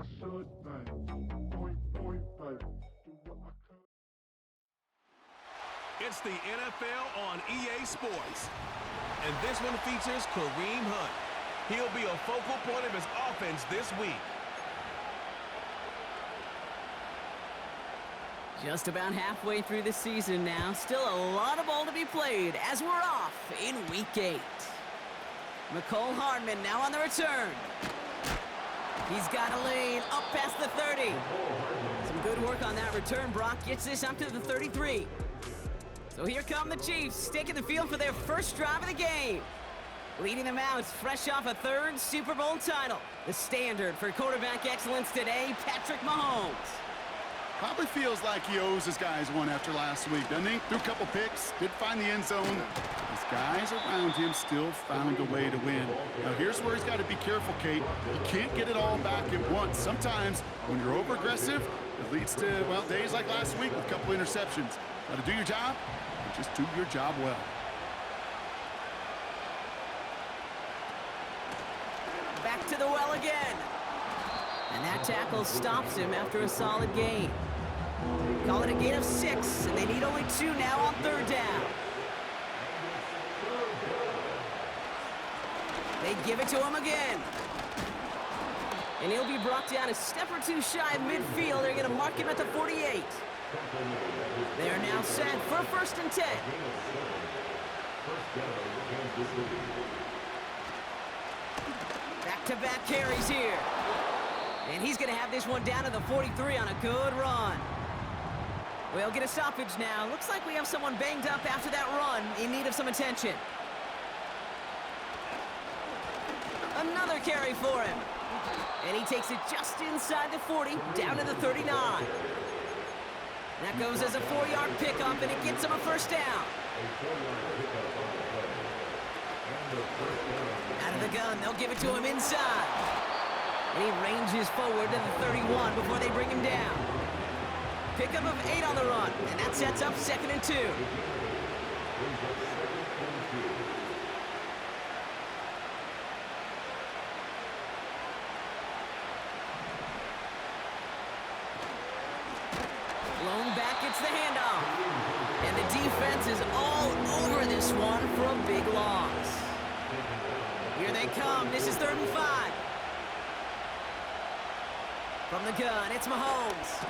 I should, but point, but do what I could. It's the NFL on EA Sports, and this one features Kareem Hunt. He'll be a focal point of his offense this week. Just about halfway through the season now. Still a lot of ball to be played as we're off in Week 8. McCole Hardman now on the return. He's got a lane up past the 30. Some good work on that return. Brock gets this up to the 33. So here come the Chiefs, taking the field for their first drive of the game. Leading them out, fresh off a third Super Bowl title. The standard for quarterback excellence today, Patrick Mahomes. Probably feels like he owes his guys one after last week, doesn't he? Threw a couple picks, did find the end zone. His guys around him still found a way to win. Now here's where he's got to be careful, Kate. You can't get it all back at once. Sometimes when you're over-aggressive, it leads to, well, days like last week with a couple interceptions. Got to do your job, and just do your job well. Back to the well again. And that tackle stops him after a solid gain. Call it a gain of 6, and they need only 2 now on third down. They give it to him again. And he'll be brought down a step or two shy of midfield. They're going to mark him at the 48. They are now set for a 1st and 10. Back-to-back carries here. And he's going to have this one down to the 43 on a good run. We'll get a stoppage now. Looks like we have someone banged up after that run in need of some attention. Another carry for him. And he takes it just inside the 40, down to the 39. That goes as a 4-yard pickup, and it gets him a 1st down. Out of the gun, they'll give it to him inside. And he ranges forward to the 31 before they bring him down. Pickup of 8 on the run, and that sets up 2nd and 2. Blown back, it's the handoff. And the defense is all over this one for a big loss. Here they come. This is 3rd and 5. From the gun, it's Mahomes.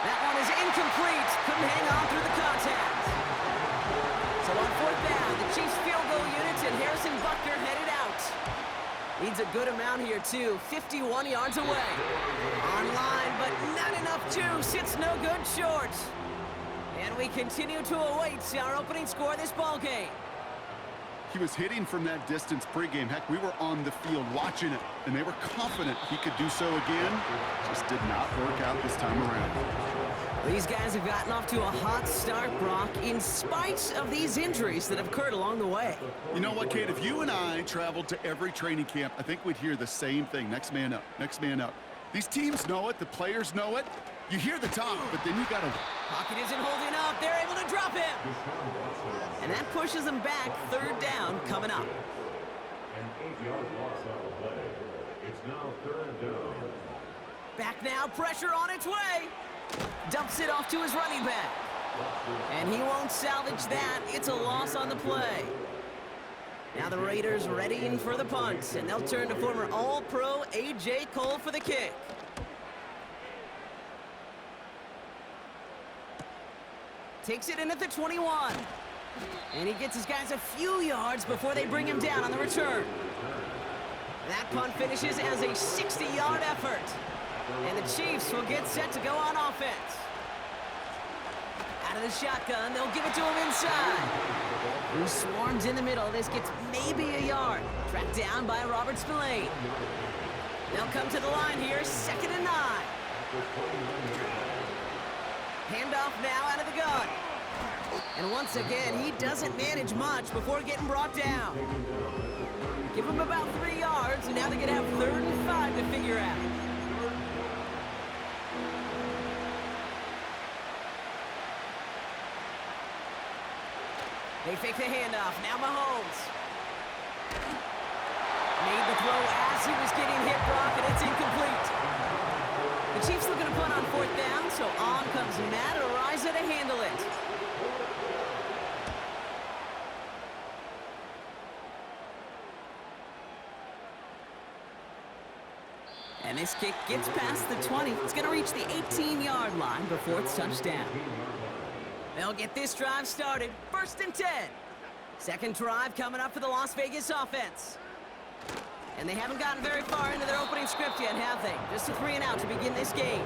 That one is incomplete. Couldn't hang on through the contact. So on 4th down, the Chiefs field goal unit and Harrison Butker headed out. Needs a good amount here, too. 51 yards away. Online, but not enough juice. It's no good short. And we continue to await our opening score of this ballgame. He was hitting from that distance pregame. Heck, we were on the field watching it, and they were confident he could do so again. Just did not work out this time around. These guys have gotten off to a hot start, Brock, in spite of these injuries that have occurred along the way. You know what, Kate? If you and I traveled to every training camp, I think we'd hear the same thing. Next man up, next man up. These teams know it. The players know it. You hear the talk, but then you got to... Pocket isn't holding up. They're able to drop him. And that pushes them back. 3rd down coming up. An 8-yard loss on the play. It's now 3rd down. Back now, pressure on its way. Dumps it off to his running back. And he won't salvage that. It's a loss on the play. Now the Raiders readying for the punt, and they'll turn to former All-Pro A.J. Cole for the kick. Takes it in at the 21. And he gets his guys a few yards before they bring him down on the return. That punt finishes as a 60-yard effort. And the Chiefs will get set to go on offense. Out of the shotgun, they'll give it to him inside. He swarms in the middle. This gets maybe a yard. Tracked down by Robert Spillane. They'll come to the line here, 2nd and 9. Handoff now out of the gun. And once again, he doesn't manage much before getting brought down. Give him about 3 yards, and now they're going to have 3rd and 5 to figure out. They fake the handoff. Now Mahomes. Made the throw as he was getting hit, Brock, and it's incomplete. comes Matt Ariza to handle it. And this kick gets past the 20. It's going to reach the 18-yard line before it's touchdown. They'll get this drive started. 1st and 10. Second drive coming up for the Las Vegas offense. And they haven't gotten very far into their opening script yet, have they? Just a 3-and-out to begin this game.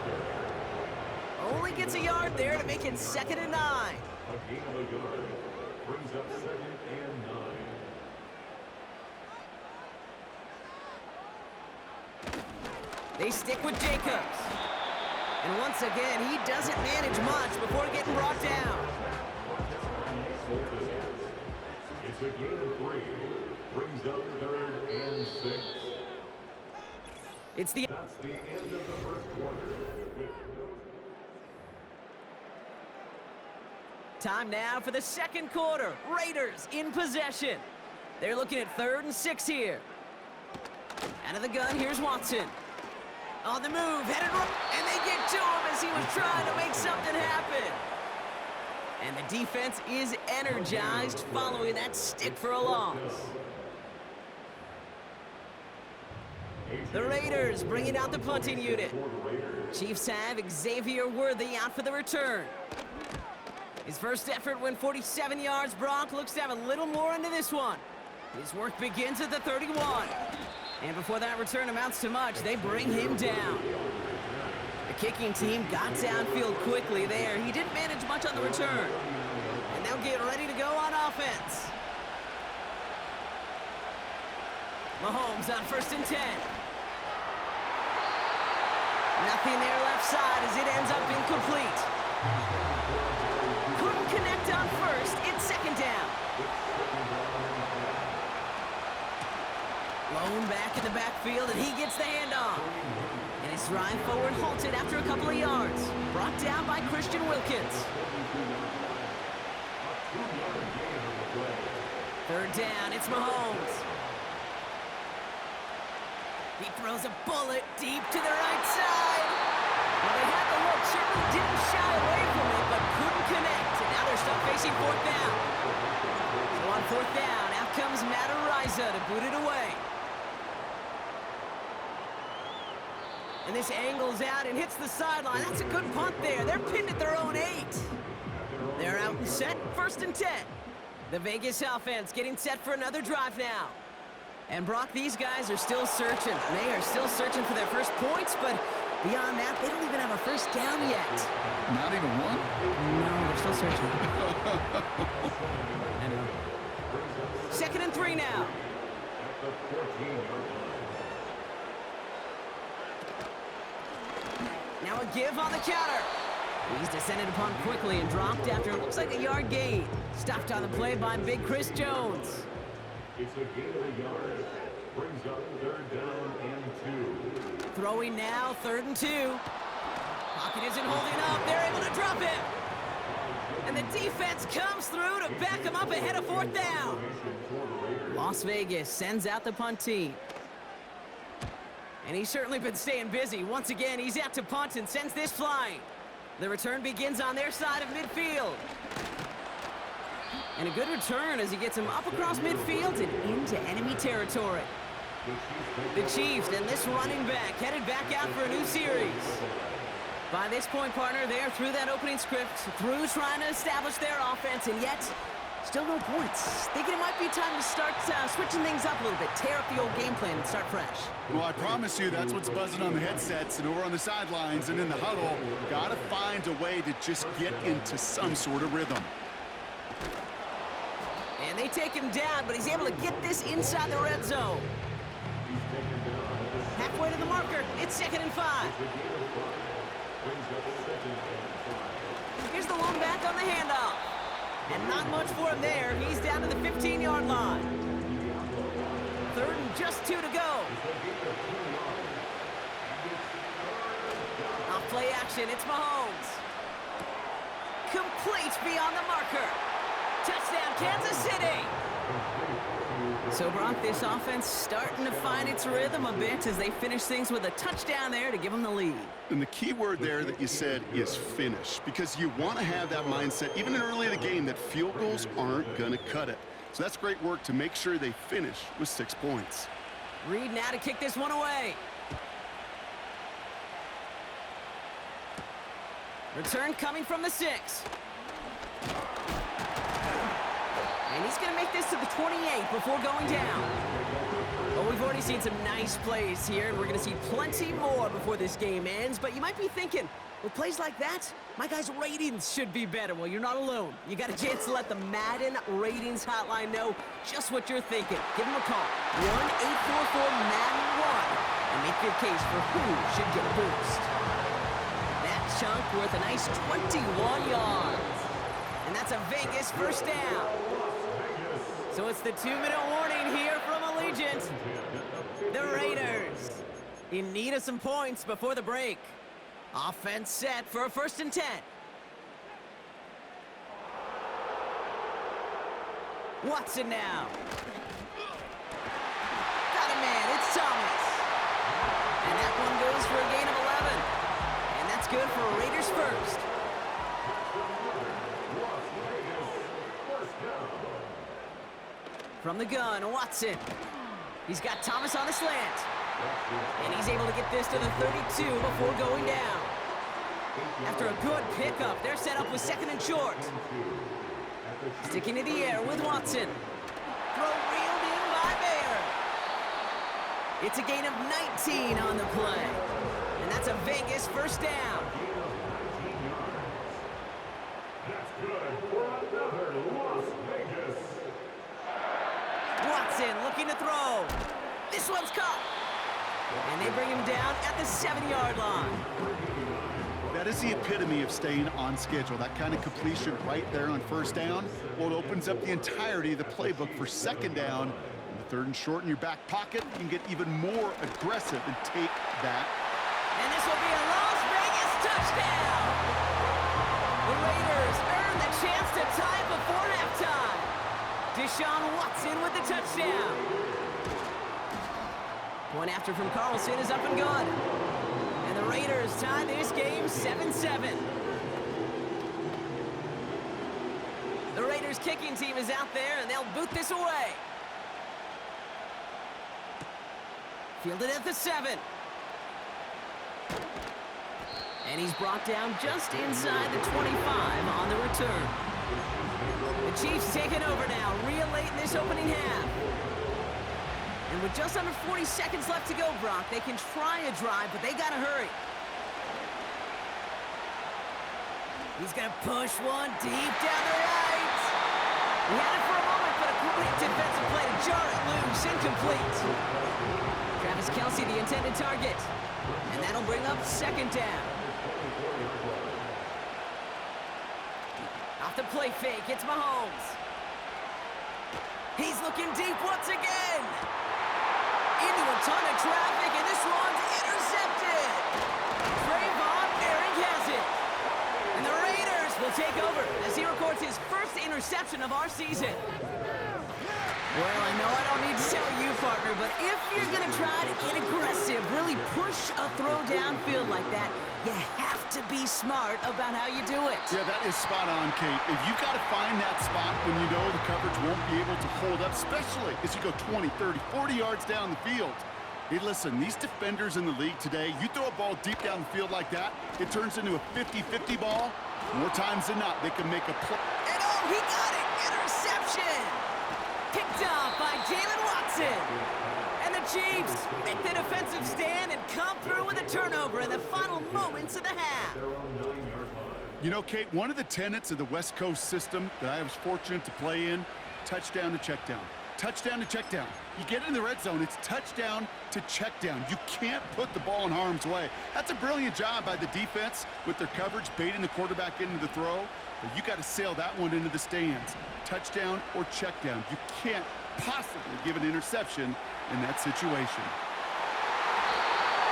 Only gets a yard there to make it 2nd and 9. A gain of a yard brings up 2nd and 9. They stick with Jacobs. And once again, he doesn't manage much before getting brought down. It's a gain of 3. Brings up 3rd and 6. It's the... That's the end of the first quarter. Time now for the second quarter. Raiders in possession. They're looking at 3rd and 6 here. Out of the gun, here's Watson. On the move, headed right, and they get to him as he was trying to make something happen. And the defense is energized following that stick for a loss. The Raiders bringing out the punting unit. Chiefs have Xavier Worthy out for the return. His first effort went 47 yards. Brock looks to have a little more into this one. His work begins at the 31. And before that return amounts to much, they bring him down. The kicking team got downfield quickly there. He didn't manage much on the return. And they'll get ready to go on offense. Mahomes on 1st and 10. Nothing there left side as it ends up incomplete. Couldn't connect on 1st. It's 2nd down. Lone back in the backfield, and he gets the handoff. And his drive forward halted after a couple of yards. Brought down by Christian Wilkins. 3rd down, it's Mahomes. He throws a bullet deep to the right side. Well, they had the look, certainly didn't shy away from it, but couldn't connect. And now they're stuck facing 4th down. So on 4th down, out comes Matt Ariza to boot it away. And this angles out and hits the sideline. That's a good punt there. They're pinned at their own 8. They're out and set, 1st and 10. The Vegas offense getting set for another drive now. And Brock, these guys are still searching. They are still searching for their first points, but beyond that, they don't even have a first down yet. Not even one? No, they're still searching. I know. 2nd and 3 now. Now a give on the counter. He's descended upon quickly and dropped after it looks like a yard gain. Stopped on the play by Big Chris Jones. It's a gain of a yard. Brings up 3rd down and 2. Throwing now, 3rd and 2. Pocket isn't holding up. They're able to drop him. And the defense comes through to back him up ahead of 4th down. Las Vegas sends out the punt team. And he's certainly been staying busy. Once again, he's out to punt and sends this flying. The return begins on their side of midfield. And a good return as he gets him up across midfield and into enemy territory. The Chiefs and this running back headed back out for a new series. By this point, partner, they're through that opening script, through trying to establish their offense, and yet still no points. Thinking it might be time to start switching things up a little bit, tear up the old game plan and start fresh. Well, I promise you that's what's buzzing on the headsets and over on the sidelines and in the huddle. Got to find a way to just get into some sort of rhythm. And they take him down, but he's able to get this inside the red zone. Halfway to the marker, it's 2nd and 5. Here's the lone back on the handoff. And not much for him there. He's down to the 15-yard line. 3rd and just 2 to go. Off play action, it's Mahomes. Complete beyond the marker. Touchdown, Kansas City. So, Brock, this offense starting to find its rhythm a bit as they finish things with a touchdown there to give them the lead. And the key word there that you said is finish, because you want to have that mindset, even early in the game, that field goals aren't going to cut it. So that's great work to make sure they finish with 6 points. Reed now to kick this one away. Return coming from the 6. And he's going to make this to the 28 before going down. Well, we've already seen some nice plays here, and we're going to see plenty more before this game ends. But you might be thinking, with plays like that, my guys' ratings should be better. Well, you're not alone. You got a chance to let the Madden ratings hotline know just what you're thinking. Give them a call, 1-844-MADDEN-1, and make your case for who should get a boost. That chunk worth a nice 21 yards. And that's a Vegas first down. So it's the 2-minute warning here from Allegiant. The Raiders in need of some points before the break. Offense set for a 1st and 10. Watson now. Got a man, it's Thomas. And that one goes for a gain of 11. And that's good for Raiders first. From the gun, Watson. He's got Thomas on a slant. And he's able to get this to the 32 before going down. After a good pickup, they're set up with 2nd and short. Sticking to the air with Watson. Throw reeled in by Bayer. It's a gain of 19 on the play. And that's a Vegas first down. That's good for another Las Vegas. Watson looking to throw. This one's caught. And they bring him down at the 7-yard line. That is the epitome of staying on schedule. That kind of completion right there on 1st down. Well, it opens up the entirety of the playbook for 2nd down. And the 3rd and short in your back pocket, you can get even more aggressive and take that. And this will be a Las Vegas touchdown. The Raiders earn the chance to tie before halftime. Deshaun Watson with the touchdown. One after from Carlson is up and good. And the Raiders tie this game 7-7. The Raiders kicking team is out there, and they'll boot this away. Fielded at the 7. And he's brought down just inside the 25 on the return. The Chiefs taking over now, real late in this opening half. And with just under 40 seconds left to go, Brock, they can try a drive, but they gotta hurry. He's gonna push one deep down the right. He had it for a moment, but a great defensive play to jar it loose, incomplete. Travis Kelce, the intended target. And that'll bring up 2nd down. Off the play fake, it's Mahomes. He's looking deep once again. Into a ton of traffic, and this one's intercepted. Trayvon Herring has it. And the Raiders will take over as he records his first interception of our season. Well, I know I don't need to tell you, partner, but if you're going to try to get aggressive, really push a throw downfield like that, you have to be smart about how you do it. Yeah, that is spot on, Kate. If you've got to find that spot when you know the coverage won't be able to hold up, especially as you go 20, 30, 40 yards down the field. Hey, listen, these defenders in the league today, you throw a ball deep down the field like that, it turns into a 50-50 ball. More times than not, they can make a play. And oh, he got it! Interception! Picked off by Jalen Watson. And the Chiefs make the defensive stand and come through with a turnover in the final moments of the half. You know, Kate, one of the tenets of the West Coast system that I was fortunate to play in, touchdown to check down. Touchdown to check down. You get in the red zone, it's touchdown to check down. You can't put the ball in harm's way. That's a brilliant job by the defense with their coverage, baiting the quarterback into the throw. But you got to sail that one into the stands. Touchdown or check down. You can't possibly give an interception in that situation.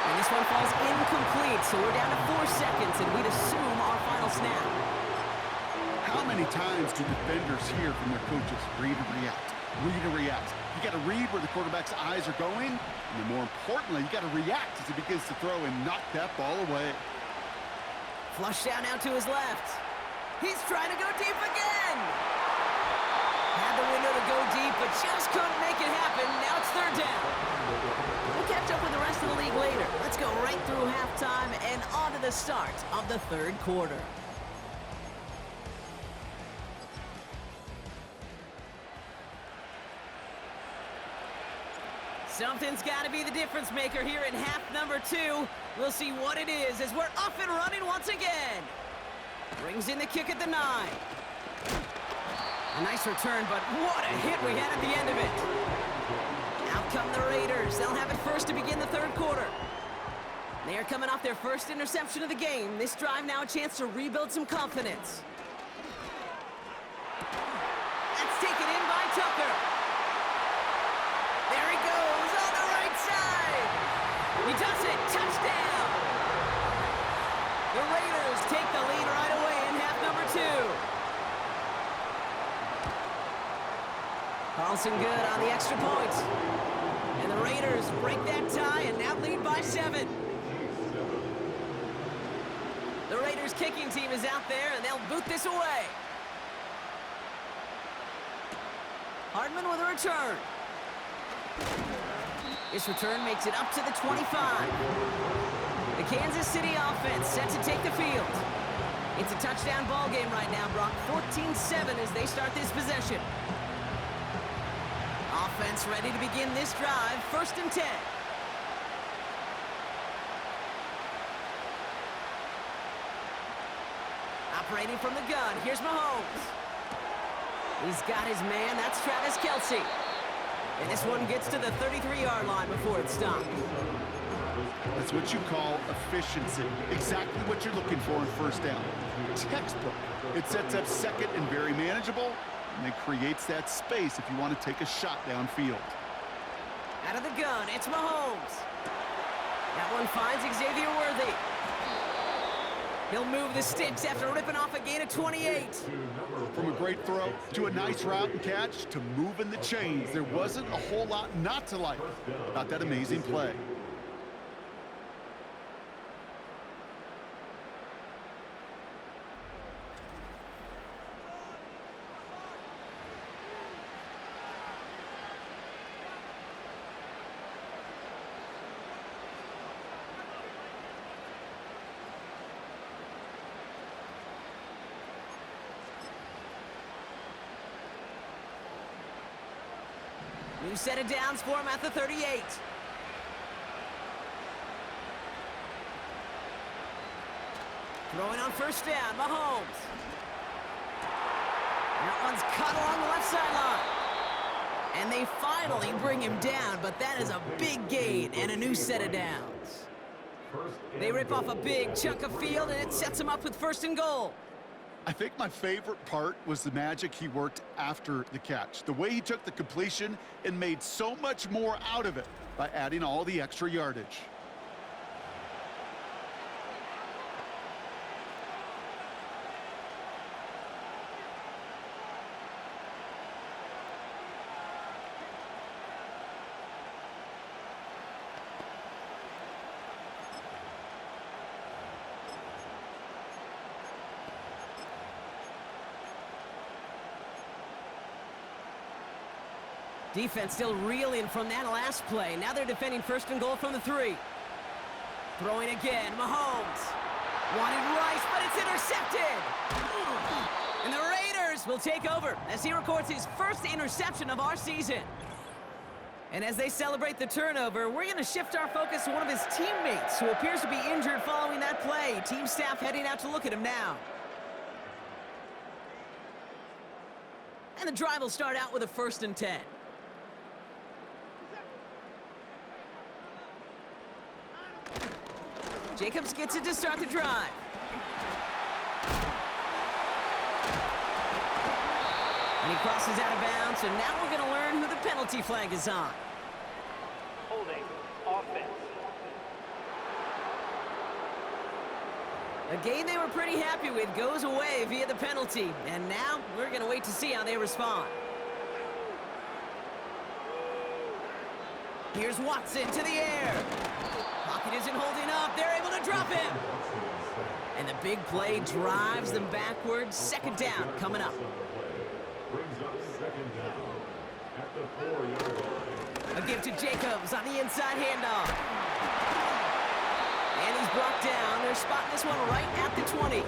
And this one falls incomplete, so we're down to 4 seconds, and we'd assume our final snap. How many times do defenders hear from their coaches, read and react? read and react. You got to read where the quarterback's eyes are going, and then more importantly, you got to react as he begins to throw and knock that ball away. Flush down now to his left. He's trying to go deep again. Had the window to go deep, but just couldn't make it happen. Now it's third down. We'll catch up with the rest of the league later. Let's go right through halftime and on to the start of the third quarter. Something's got to be the difference maker here in half number 2. We'll see what it is as we're up and running once again. Brings in the kick at the 9. A nice return, but what a hit we had at the end of it. Out come the Raiders. They'll have it first to begin the third quarter. They are coming off their first interception of the game. This drive now a chance to rebuild some confidence. That's taken in by Tucker. There he goes on the right side. He does it. Touchdown. The Raiders take the lead right away in half number 2. Carlson good on the extra point. And the Raiders break that tie and now lead by 7. The Raiders kicking team is out there and they'll boot this away. Hardman with a return. This return makes it up to the 25. The Kansas City offense set to take the field. It's a touchdown ball game right now, Brock. 14-7 as they start this possession. Offense ready to begin this drive. First and 10. Operating from the gun. Here's Mahomes. He's got his man. That's Travis Kelce. And this one gets to the 33-yard line before it stops. That's what you call efficiency. Exactly what you're looking for in first down. Textbook. It sets up second and very manageable, and it creates that space if you want to take a shot downfield. Out of the gun, it's Mahomes. That one finds Xavier Worthy. He'll move the sticks after ripping off a gain of 28. From a great throw to a nice route and catch to moving the chains, there wasn't a whole lot not to like about that amazing play. New set of downs for him at the 38. Throwing on first down, Mahomes. That one's cut along the left sideline. And they finally bring him down, but that is a big gain and a new set of downs. They rip off a big chunk of field, and it sets him up with first and goal. I think my favorite part was the magic he worked after the catch. The way he took the completion and made so much more out of it by adding all the extra yardage. Defense still reeling from that last play. Now they're defending first and goal from the 3. Throwing again, Mahomes. Wanted Rice, but it's intercepted. And the Raiders will take over as he records his first interception of our season. And as they celebrate the turnover, we're going to shift our focus to one of his teammates who appears to be injured following that play. Team staff heading out to look at him now. And the drive will start out with a first and 10. Jacobs gets it to start the drive. And he crosses out of bounds, and now we're going to learn who the penalty flag is on. Holding offense. A game they were pretty happy with goes away via the penalty, and now we're going to wait to see how they respond. Here's Watson to the air. Pocket isn't holding up. They're able to drop him. And the big play drives them backwards. Second down coming up. Brings up second down at the 4-yard line. A give to Jacobs on the inside handoff. And he's brought down. They're spotting this one right at the 20.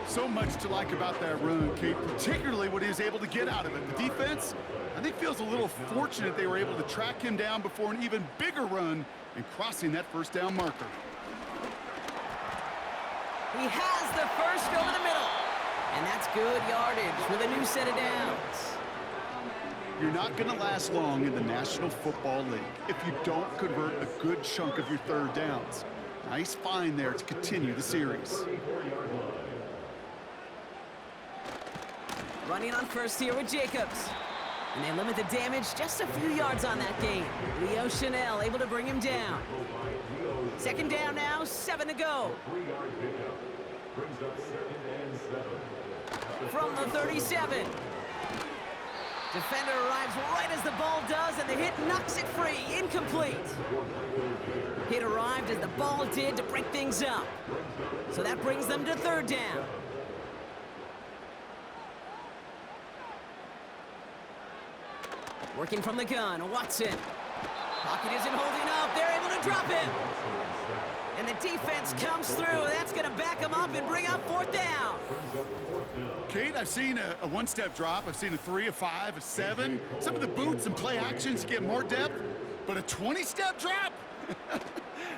So much to like about that run, Kate, particularly what he was able to get out of it. The defense, I think, feels a little fortunate they were able to track him down before an even bigger run and crossing that first down marker. He has the first over the middle. And that's good yardage with a new set of downs. You're not going to last long in the National Football League if you don't convert a good chunk of your third downs. Nice find there to continue the series. Running on first here with Jacobs. And they limit the damage just a few yards on that gain. Leo Chanel able to bring him down. Second down now, 7 to go. 3-yard pickup. Brings up second and 7. From the 37. Defender arrives right as the ball does, and the hit knocks it free. Incomplete. Hit arrived as the ball did to break things up. So that brings them to third down. Working from the gun, Watson. Pocket isn't holding up. They're able to drop him. And the defense comes through. That's going to back him up and bring up fourth down. Kate, I've seen a one-step drop. I've seen a 3, a 5, a 7. Some of the boots and play actions get more depth, but a 20-step drop?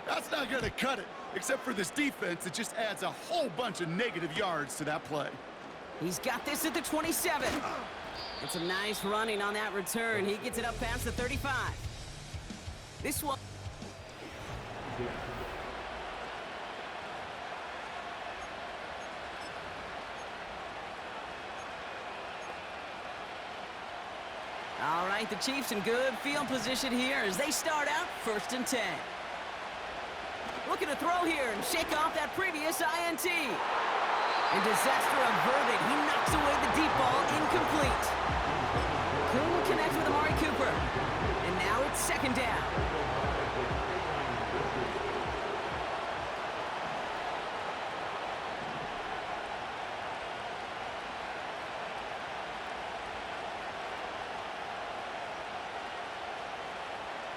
That's not going to cut it, except for this defense that just adds a whole bunch of negative yards to that play. He's got this at the 27. And some nice running on that return. He gets it up past the 35. This one. All right, the Chiefs in good field position here as they start out 1st and 10. Looking to throw here and shake off that previous INT. And disaster averted. He knocks away the deep ball, incomplete. Couldn't connect with Amari Cooper. And now it's second down.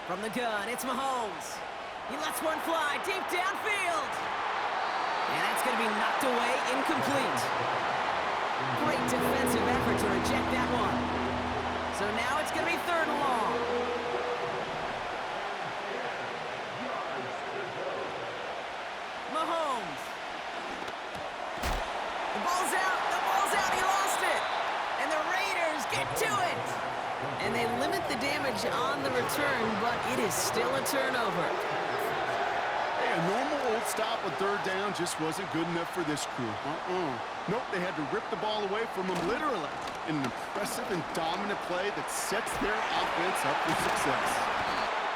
From the gun, it's Mahomes. He lets one fly deep downfield. And that's going to be knocked away, incomplete. Great defensive effort to reject that one. So now it's going to be 3rd and long. Mahomes. The ball's out. The ball's out. He lost it. And the Raiders get to it. And they limit the damage on the return, but it is still a turnover. Hey, a normal old stop on third down just wasn't good enough for this crew. Nope, they had to rip the ball away from them literally in an impressive and dominant play that sets their offense up for success.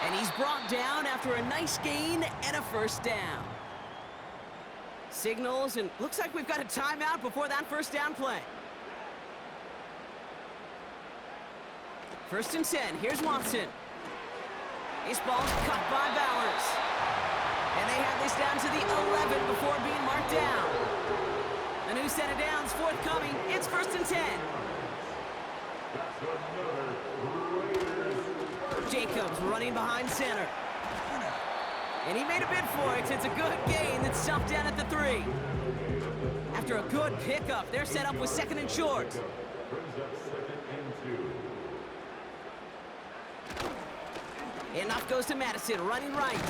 And he's brought down after a nice gain and a first down. Signals, and looks like we've got a timeout before that first down play. 1st and 10. Here's Watson. This ball's cut by Bowers. And they have this down to the 11 before being marked down. A new set of downs forthcoming. It's 1st and 10. Jacobs running behind center. And he made a bid for it. It's a good gain that's stuffed down at the 3. After a good pickup, they're set up with 2nd and short. Enough goes to Madison, running right.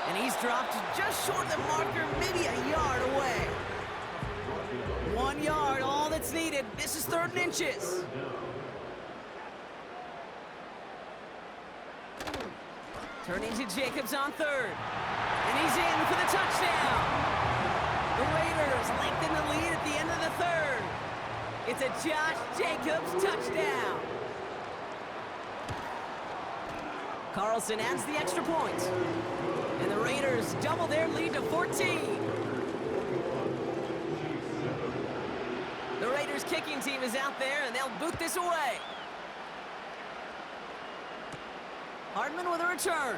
And he's dropped just short of the marker, maybe a yard away. 1 yard, all that's needed. This is 3rd and inches. Turning to Jacobs on 3rd. And he's in for the touchdown. The Raiders lengthen the lead at the end of the 3rd. It's a Josh Jacobs touchdown. Carlson adds the extra point. And the Raiders double their lead to 14. The Raiders kicking team is out there, and they'll boot this away. Hardman with a return.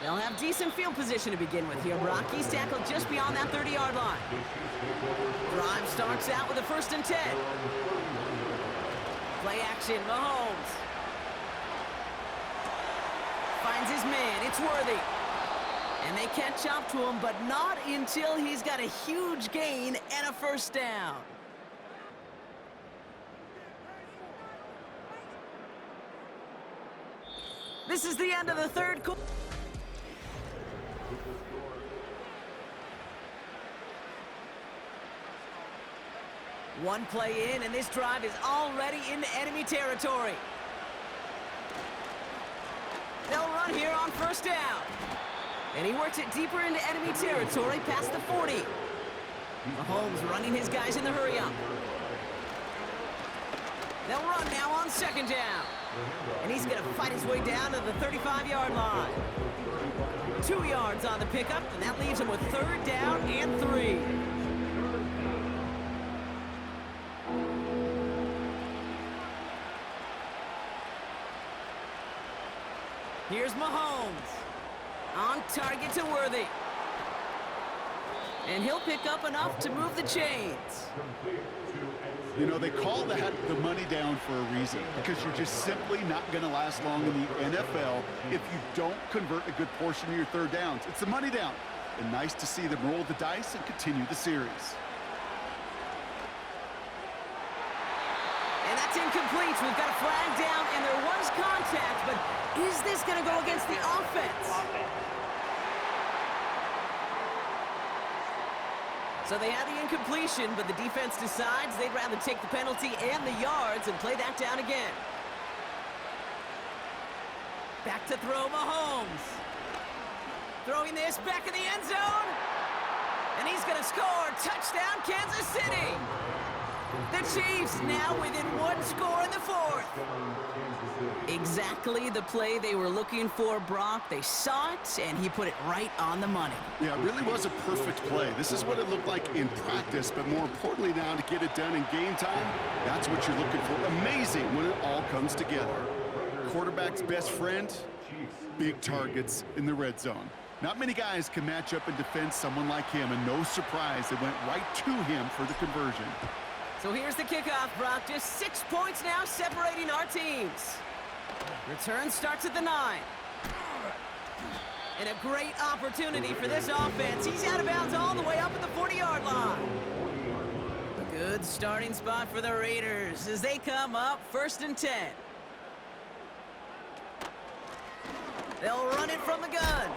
They'll have decent field position to begin with here, Brock. He's tackled just beyond that 30-yard line. Drive starts out with a 1st and 10. Play action, Mahomes. Finds his man, it's Worthy. And they catch up to him, but not until he's got a huge gain and a 1st down. This is the end of the 3rd quarter. One play in, and this drive is already into enemy territory. They'll run here on 1st down. And he works it deeper into enemy territory past the 40. Mahomes running his guys in the hurry-up. They'll run now on 2nd down. And he's going to fight his way down to the 35-yard line. 2 yards on the pickup, and that leaves him with 3rd down and 3. Here's Mahomes. On target to Worthy. And he'll pick up enough to move the chains. You know, they call that the money down for a reason, because you're just simply not going to last long in the NFL if you don't convert a good portion of your 3rd downs. It's the money down. And nice to see them roll the dice and continue the series. And that's incomplete. We've got a flag down, and there was contact, but is this going to go against the offense? So they had the incompletion, but the defense decides they'd rather take the penalty and the yards and play that down again. Back to throw, Mahomes. Throwing this back in the end zone. And he's going to score. Touchdown, Kansas City. The Chiefs now within 1 score in the 4th. Exactly the play they were looking for, Brock. They saw it, and he put it right on the money. Yeah, it really was a perfect play. This is what it looked like in practice, but more importantly now to get it done in game time, that's what you're looking for. Amazing when it all comes together. Quarterback's best friend, big targets in the red zone. Not many guys can match up and defend someone like him, and no surprise, they went right to him for the conversion. So here's the kickoff, Brock. Just 6 points now separating our teams. Return starts at the 9. And a great opportunity for this offense. He's out of bounds all the way up at the 40-yard line. A good starting spot for the Raiders as they come up 1st and 10. They'll run it from the gun.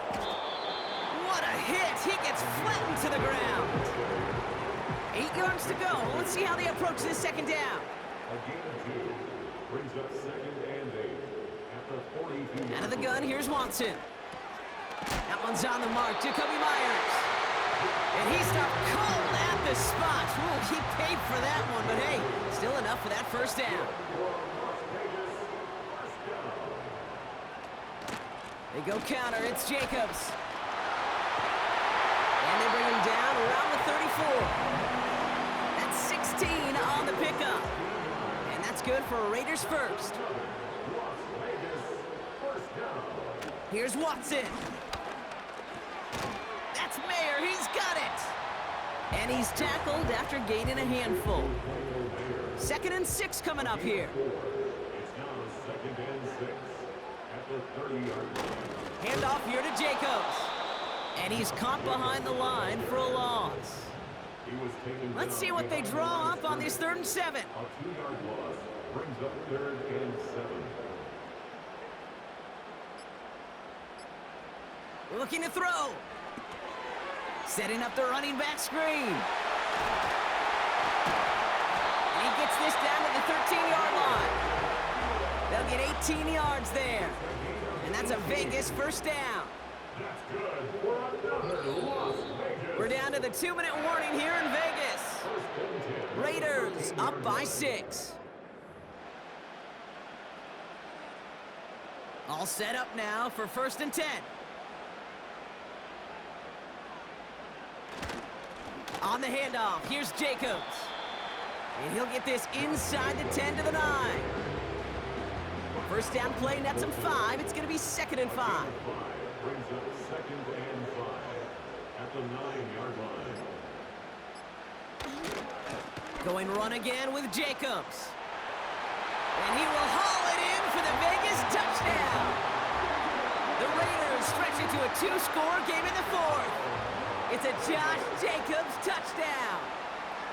What a hit. He gets flattened to the ground. 8 yards to go. Let's see how they approach this 2nd down. A gain of 2 brings up 2nd and 8 at the 42. Out of the gun, here's Watson. That one's on the mark. Jacoby Myers. And he stopped cold at the spot. Ooh, he paid for that one, but hey, still enough for that 1st down. They go counter. It's Jacobs. And they bring him down around the 34. That's 16 on the pickup. And that's good for Raiders 1st. Here's Watson. That's Mayer. He's got it. And he's tackled after gaining a handful. 2nd and 6 coming up here. It's now 2nd and 6 at the 30-yard line. Handoff here to Jacobs. And he's caught behind the line for a loss. He was taken Let's down see what they behind draw the up on this 3rd and 7. A 2-yard loss brings up 3rd and 7. Looking to throw. Setting up the running back screen. And he gets this down to the 13-yard line. They'll get 18 yards there. And that's a Vegas 1st down. That's good. We're on another Las Vegas. We're down to the 2-minute warning here in Vegas. 1st and 10. Raiders up by 6. All set up now for 1st and 10. On the handoff, here's Jacobs. And he'll get this inside the 10 to the 9. First down play nets him 5. It's going to be 2nd and 5. Brings up 2nd and 5 at the 9-yard line. Going run again with Jacobs. And he will haul it in for the Vegas touchdown. The Raiders stretch it to a 2-score game in the 4th. It's a Josh Jacobs touchdown.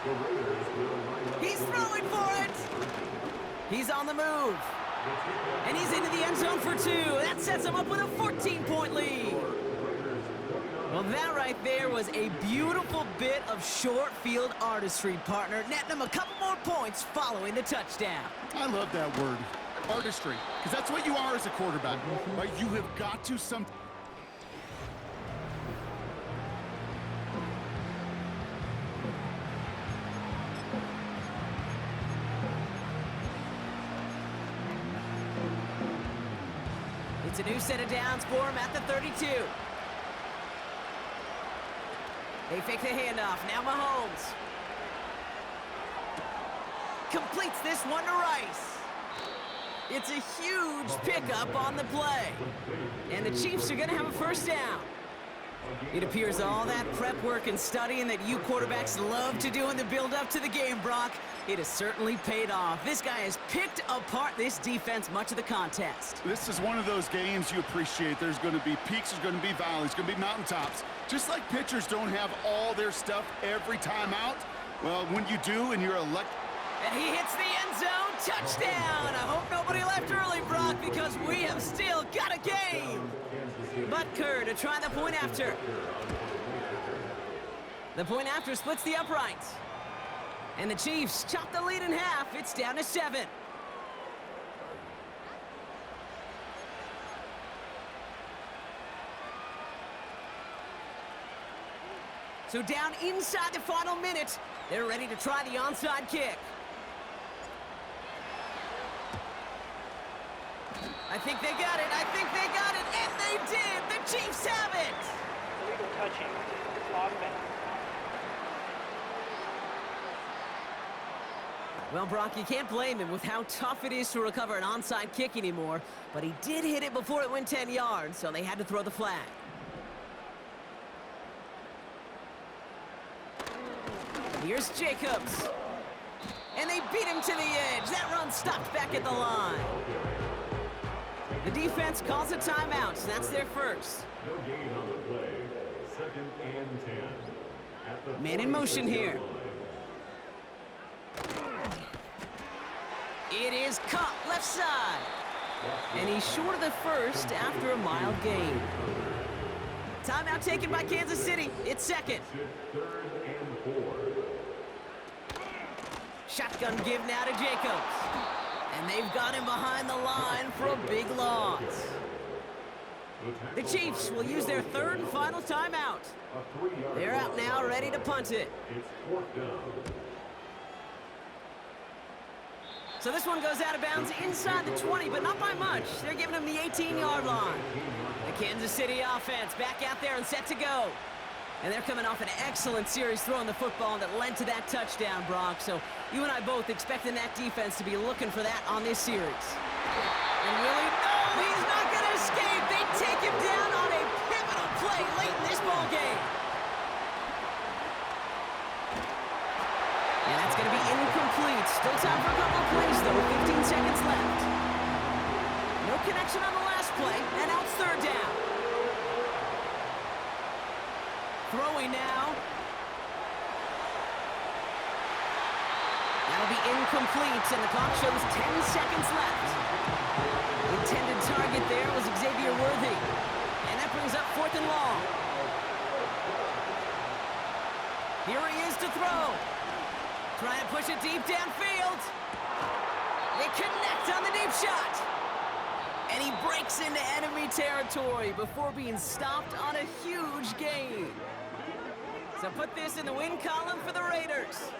The Raiders will line up. He's throwing for it. He's on the move. And he's into the end zone for 2. That sets him up with a 14-point lead. Well, that right there was a beautiful bit of short field artistry, partner, netting him a couple more points following the touchdown. I love that word, artistry, because that's what you are as a quarterback, right? You have got to It's a new set of downs for him at the 32. They fake the handoff. Now Mahomes completes this one to Rice. It's a huge pickup on the play. And the Chiefs are going to have a first down. It appears all that prep work and studying that you quarterbacks love to do in the build-up to the game, Brock, it has certainly paid off. This guy has picked apart this defense much of the contest. This is one of those games you appreciate. There's going to be peaks, there's going to be valleys, going to be mountaintops. Just like pitchers don't have all their stuff every time out, well, when you do and you're elected. And he hits the end zone. Touchdown! I hope nobody left early, Brock, because we have still got a game. Butker to try the point after. The point after splits the uprights. And the Chiefs chop the lead in half. It's down to 7. So down inside the final minute, they're ready to try the onside kick. I think they got it. I think they got it. And they did. The Chiefs have it. Illegal touching. Offense. Well, Brock, you can't blame him with how tough it is to recover an onside kick anymore. But he did hit it before it went 10 yards, so they had to throw the flag. Here's Jacobs. And they beat him to the edge. That run stopped back at the line. The defense calls a timeout, so that's their first. No gain on the play. 2nd and 10. At the Man in motion here. It is caught left side. And he's short of the first after a mild gain. Timeout taken by Kansas City. It's 2nd. 3rd and 4. Shotgun give now to Jacobs. And they've got him behind the line for a big loss. The Chiefs will use their 3rd and final timeout. They're out now, ready to punt it. It's 4th down. So this one goes out of bounds inside the 20, but not by much. They're giving him the 18-yard line. The Kansas City offense back out there and set to go. And they're coming off an excellent series throwing the football that led to that touchdown, Brock. So you and I both expecting that defense to be looking for that on this series. And really, no, he's not going to escape. They take him down on a pivotal play late in this ball game. And that's going to be incomplete. Still time for a couple of plays, though, with 15 seconds left. No connection on the last play, and now it's 3rd down. Throwing now. That'll be incomplete, and the clock shows 10 seconds left. Intended target there was Xavier Worthy. And that brings up 4th and long. Here he is to throw. Trying to push it deep downfield. They connect on the deep shot. And he breaks into enemy territory before being stopped on a huge gain. So put this in the win column for the Raiders.